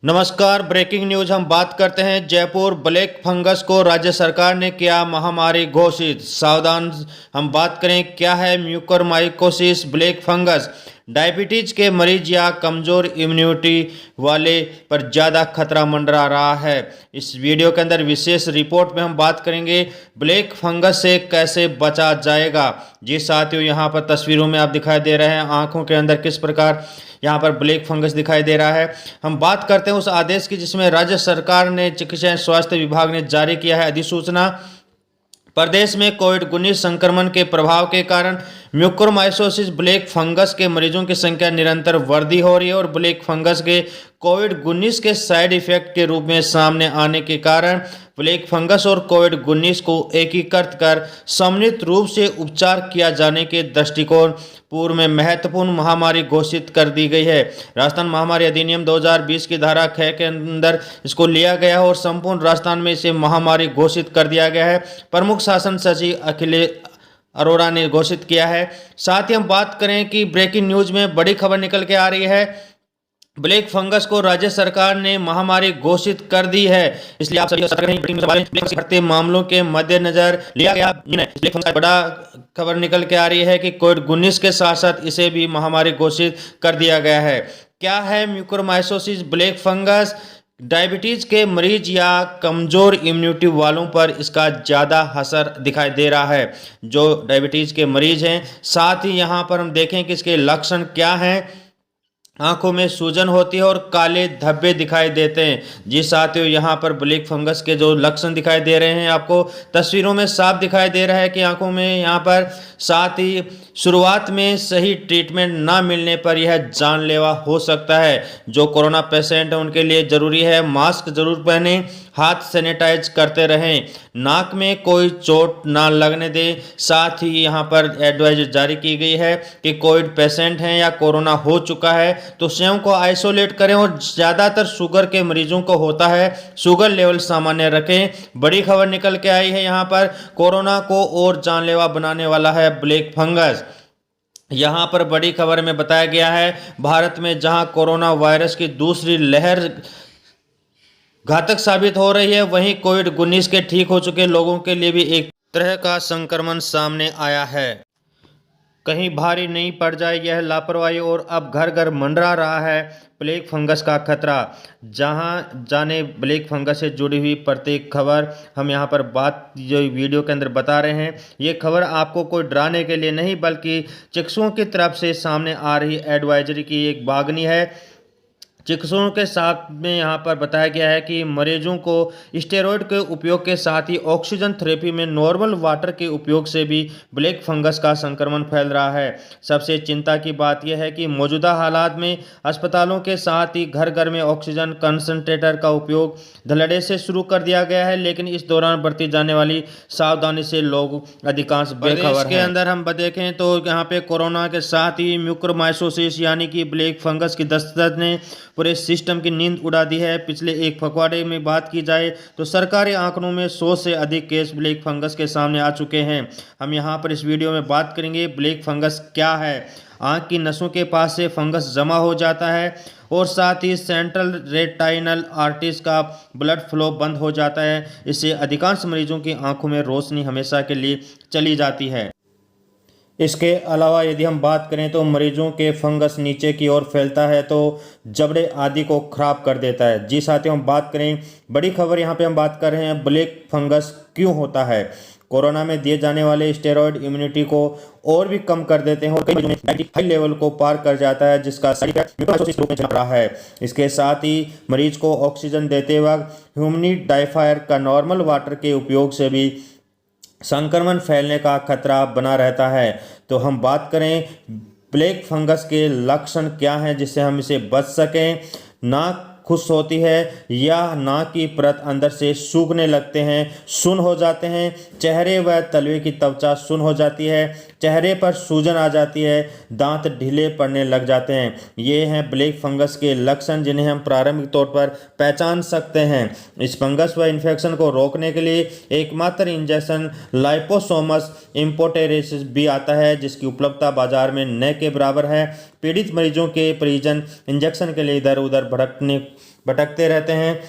नमस्कार। Breaking news हम बात करते हैं। जयपुर ब्लैक फंगस को राज्य सरकार ने किया महामारी घोषित। सावधान। हम बात करें क्या है म्यूकोरमाइकोसिस ब्लैक फंगस। डायबिटीज के मरीज या कमजोर इम्यूनिटी वाले पर ज़्यादा खतरा मंडरा रहा है। इस वीडियो के अंदर विशेष रिपोर्ट में हम बात करेंगे ब्लैक फंगस से कैसे बचा जाएगा। जी साथियों, यहाँ पर तस्वीरों में आप दिखाई दे रहे हैं आंखों के अंदर किस प्रकार यहाँ पर ब्लैक फंगस दिखाई दे रहा है। हम बात करते हैं उस आदेश की जिसमें राज्य सरकार ने चिकित्सा एवं स्वास्थ्य विभाग ने जारी किया है अधिसूचना। प्रदेश में कोविड-19 संक्रमण के प्रभाव के कारण म्यूकोरमाइकोसिस ब्लैक फंगस के मरीजों की संख्या निरंतर वृद्धि हो रही है और ब्लैक फंगस के कोविड-19 के साइड इफेक्ट के रूप में सामने आने के कारण ब्लैक फंगस और कोविड-19 को एकीकृत कर सम्मिलित रूप से उपचार किया जाने के दृष्टिकोण पूर्व में महत्वपूर्ण महामारी घोषित कर दी गई है। राजस्थान महामारी अधिनियम 2020 की धारा 6 के अंदर इसको लिया गया है और संपूर्ण राजस्थान में इसे महामारी घोषित कर दिया गया है। प्रमुख शासन सचिव अखिलेश अरोड़ा ने घोषित किया है। साथ ही हम बात करें कि ब्रेकिंग न्यूज में बड़ी खबर निकल के आ रही है। ब्लैक फंगस को राज्य सरकार ने महामारी घोषित कर दी है, इसलिए आप सभी बढ़ते मामलों के मद्देनजर लिया गया ब्लैक फंगस। बड़ा खबर निकल के आ रही है कि कोविड-19 के साथ साथ इसे भी महामारी घोषित कर दिया गया है। क्या है म्यूकोरमाइकोसिस ब्लैक फंगस। डायबिटीज के मरीज या कमजोर इम्यूनिटी वालों पर इसका ज़्यादा असर दिखाई दे रहा है, जो डायबिटीज के मरीज हैं। साथ ही यहाँ पर हम देखें कि इसके लक्षण क्या हैं। आंखों में सूजन होती है और काले धब्बे दिखाई देते हैं। जी साथियों, यहाँ पर ब्लैक फंगस के जो लक्षण दिखाई दे रहे हैं आपको तस्वीरों में साफ दिखाई दे रहा है कि आंखों में यहाँ पर। साथ ही शुरुआत में सही ट्रीटमेंट ना मिलने पर यह जानलेवा हो सकता है। जो कोरोना पेशेंट हैं उनके लिए ज़रूरी है मास्क जरूर पहने, हाथ सैनिटाइज करते रहें, नाक में कोई चोट ना लगने दें। साथ ही यहाँ पर एडवाइजरी जारी की गई है कि कोविड पेशेंट हैं या कोरोना हो चुका है तो स्वयं को आइसोलेट करें और ज़्यादातर शुगर के मरीजों को होता है, शुगर लेवल सामान्य रखें। बड़ी खबर निकल के आई है यहाँ पर, कोरोना को और जानलेवा बनाने वाला है ब्लैक फंगस। यहाँ पर बड़ी खबर में बताया गया है भारत में जहाँ कोरोना वायरस की दूसरी लहर घातक साबित हो रही है, वहीं कोविड-19 के ठीक हो चुके लोगों के लिए भी एक तरह का संक्रमण सामने आया है। कहीं भारी नहीं पड़ जाए यह लापरवाही और अब घर घर मंडरा रहा है ब्लैक फंगस का खतरा। जहां जाने ब्लैक फंगस से जुड़ी हुई प्रत्येक खबर हम यहां पर बात जो वीडियो के अंदर बता रहे हैं। ये खबर आपको कोई डराने के लिए नहीं बल्कि चिकित्सकों की तरफ से सामने आ रही एडवाइजरी की एक बागनी है। चिकित्सकों के साथ में यहाँ पर बताया गया है कि मरीजों को स्टेरॉयड के उपयोग के साथ ही ऑक्सीजन थेरेपी में नॉर्मल वाटर के उपयोग से भी ब्लैक फंगस का संक्रमण फैल रहा है। सबसे चिंता की बात यह है कि मौजूदा हालात में अस्पतालों के साथ ही घर घर में ऑक्सीजन कंसंट्रेटर का उपयोग धड़ल्ले से शुरू कर दिया गया है, लेकिन इस दौरान बरती जाने वाली सावधानी से लोग अधिकांश बेखबर के अंदर हम देखें तो यहाँ पे कोरोना के साथ ही म्यूकोरमाइकोसिस यानी कि ब्लैक फंगस की दस्तक ने पूरे सिस्टम की नींद उड़ा दी है। पिछले एक पखवाड़े में बात की जाए तो सरकारी आंकड़ों में 100 से अधिक केस ब्लैक फंगस के सामने आ चुके हैं। हम यहां पर इस वीडियो में बात करेंगे ब्लैक फंगस क्या है। आंख की नसों के पास से फंगस जमा हो जाता है और साथ ही सेंट्रल रेटाइनल आर्टरीज का ब्लड फ्लो बंद हो जाता है। इससे अधिकांश मरीजों की आंखों में रोशनी हमेशा के लिए चली जाती है। इसके अलावा यदि हम बात करें तो मरीजों के फंगस नीचे की ओर फैलता है तो जबड़े आदि को खराब कर देता है। जी साथियों, हम बात करें बड़ी खबर यहाँ पे हम बात कर रहे हैं ब्लैक फंगस क्यों होता है। कोरोना में दिए जाने वाले स्टेरॉयड इम्यूनिटी को और भी कम कर देते हैं और कई मरीजों में हाई लेवल को पार कर जाता है, जिसका साइड इफेक्ट म्यूकोरमाइकोसिस रूप में चल रहा है। इसके साथ ही मरीज को ऑक्सीजन देते वक्त ह्यूमिडिफायर का नॉर्मल वाटर के उपयोग से भी संक्रमण फैलने का खतरा बना रहता है। तो हम बात करें ब्लैक फंगस के लक्षण क्या हैं जिससे हम इसे बच सकें। नाक खुश होती है या नाक की परत अंदर से सूखने लगते हैं, सुन्न हो जाते हैं, चेहरे व तलवे की त्वचा सुन्न हो जाती है, चेहरे पर सूजन आ जाती है, दांत ढीले पड़ने लग जाते हैं। ये हैं ब्लैक फंगस के लक्षण जिन्हें हम प्रारंभिक तौर पर पहचान सकते हैं। इस फंगस व इन्फेक्शन को रोकने के लिए एकमात्र इंजेक्शन लाइपोसोमस इम्पोटेरेसिस भी आता है, जिसकी उपलब्धता बाजार में न के बराबर है। पीड़ित मरीजों के परिजन इंजेक्शन के लिए इधर उधर भटकने भटकते रहते हैं,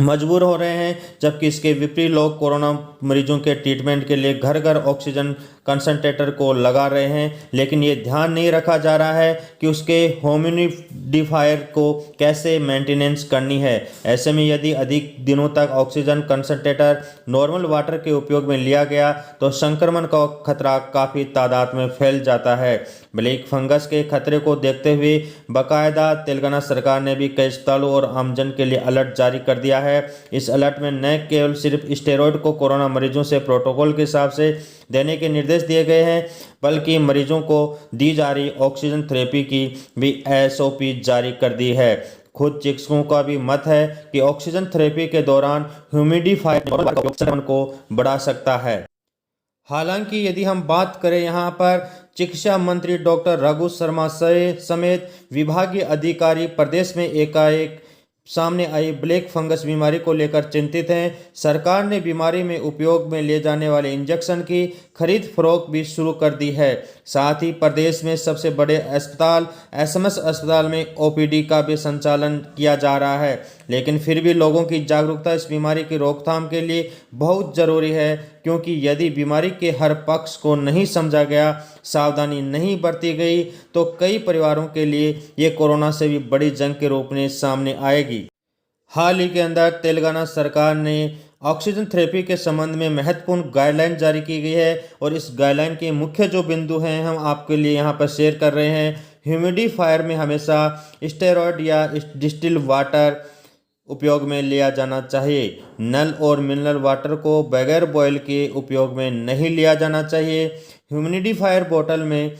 मजबूर हो रहे हैं, जबकि इसके विपरीत लोग कोरोना मरीजों के ट्रीटमेंट के लिए घर घर ऑक्सीजन कंसंट्रेटर को लगा रहे हैं, लेकिन ये ध्यान नहीं रखा जा रहा है कि उसके ह्यूमिडिफायर को कैसे मेंटेनेंस करनी है। ऐसे में यदि अधिक दिनों तक ऑक्सीजन कंसंट्रेटर नॉर्मल वाटर के उपयोग में लिया गया तो संक्रमण का खतरा काफ़ी तादाद में फैल जाता है। ब्लैक फंगस के खतरे को देखते हुए बाकायदा तेलंगाना सरकार ने भी कई अस्पतालों और आमजन के लिए अलर्ट जारी कर दिया है। इस अलर्ट में न केवल सिर्फ स्टेरॉयड को कोरोना मरीजों से प्रोटोकॉल के हिसाब से देने के निर्देश दिए गए हैं, बल्कि मरीजों को दी जा रही ऑक्सीजन थेरेपी की भी SOP जारी कर दी है। खुद चिकित्सकों का भी मत है कि ऑक्सीजन थेरेपी के दौरान ह्यूमिडिफायर संक्रमण को बढ़ा सकता है। हालांकि यदि हम बात करें यहाँ पर चिकित्सा मंत्री डॉक्टर रघु शर्मा समेत विभागीय अधिकारी प्रदेश में एकाएक सामने आई ब्लैक फंगस बीमारी को लेकर चिंतित हैं। सरकार ने बीमारी में उपयोग में लिए जाने वाले इंजेक्शन की खरीद फरोख्त भी शुरू कर दी है। साथ ही प्रदेश में सबसे बड़े अस्पताल SMS अस्पताल में OPD का भी संचालन किया जा रहा है, लेकिन फिर भी लोगों की जागरूकता इस बीमारी की रोकथाम के लिए बहुत ज़रूरी है, क्योंकि यदि बीमारी के हर पक्ष को नहीं समझा गया, सावधानी नहीं बरती गई, तो कई परिवारों के लिए ये कोरोना से भी बड़ी जंग के रूप में सामने आएगी। हाल ही के अंदर तेलंगाना सरकार ने ऑक्सीजन थेरेपी के संबंध में महत्वपूर्ण गाइडलाइन जारी की गई है, और इस गाइडलाइन के मुख्य जो बिंदु हैं हम आपके लिए यहाँ पर शेयर कर रहे हैं। ह्यूमिडिफायर में हमेशा स्टेरॉयड या डिस्टिल वाटर उपयोग में लिया जाना चाहिए। नल और मिनरल वाटर को बगैर बॉयल के उपयोग में नहीं लिया जाना चाहिए। ह्यूमिडिफायर बोतल में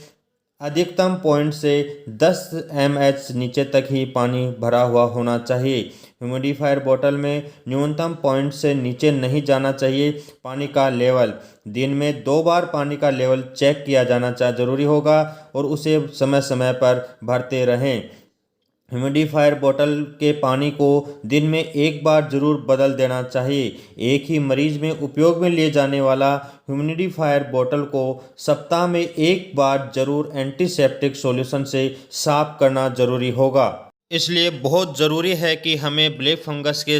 अधिकतम पॉइंट से 10 mH नीचे तक ही पानी भरा हुआ होना चाहिए। ह्यूमिडिफायर बोतल में न्यूनतम पॉइंट से नीचे नहीं जाना चाहिए। पानी का लेवल दिन में 2 बार पानी का लेवल चेक किया जाना जरूरी होगा, और उसे समय समय पर भरते रहें। ह्यूमिडिफायर बोतल के पानी को दिन में 1 बार जरूर बदल देना चाहिए। एक ही मरीज में उपयोग में लिए जाने वाला ह्यूमिडिफायर बोतल को सप्ताह में 1 बार जरूर एंटीसेप्टिक सॉल्यूशन से साफ करना जरूरी होगा। इसलिए बहुत ज़रूरी है कि हमें ब्लैक फंगस के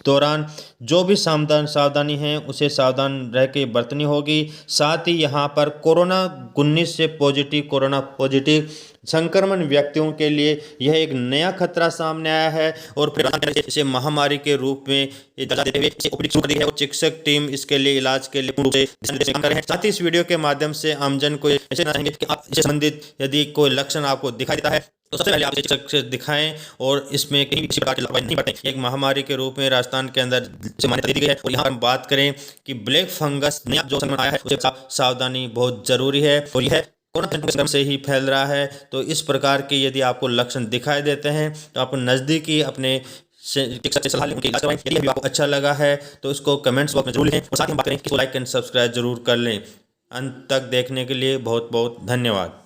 दौरान जो भी सावधानी है उसे सावधान रह के बरतनी होगी। साथ ही यहाँ पर कोरोना पॉजिटिव संक्रमण व्यक्तियों के लिए यह एक नया खतरा सामने आया है, और फिर इसे महामारी के रूप में शुरू कर दी है, और चिकित्सक टीम इसके लिए इलाज के लिए पूर्ण रूप से काम कर रहे हैं। साथ ही इस वीडियो के माध्यम से आमजन को ऐसे चाहेंगे कि आप इससे संबंधित यदि कोई लक्षण आपको दिखाई देता है तो सबसे पहले आप चिकित्सक से दिखाएं, और इसमें कहीं किसी प्रकार की लापरवाही नहीं बरतें। एक महामारी के रूप में राजस्थान के अंदर से मान्यता दी गई है, और यहाँ हम बात करें कि ब्लैक फंगस नया जो संक्रमण आया है उससे सावधानी बहुत जरूरी है, और यह कोरोना संक्रमण से ही फैल रहा है। तो इस प्रकार के यदि आपको लक्षण दिखाई देते हैं तो आप नज़दीकी अपने चिकित्सक से सलाह लें, उनकी इलाज करवाएं। यदि आपको अच्छा लगा है तो इसको कमेंट्स बॉक्स में जरूर लिखें, और साथ ही हम बात करें कि लाइक एंड सब्सक्राइब जरूर कर लें। अंत तक देखने के लिए बहुत बहुत धन्यवाद।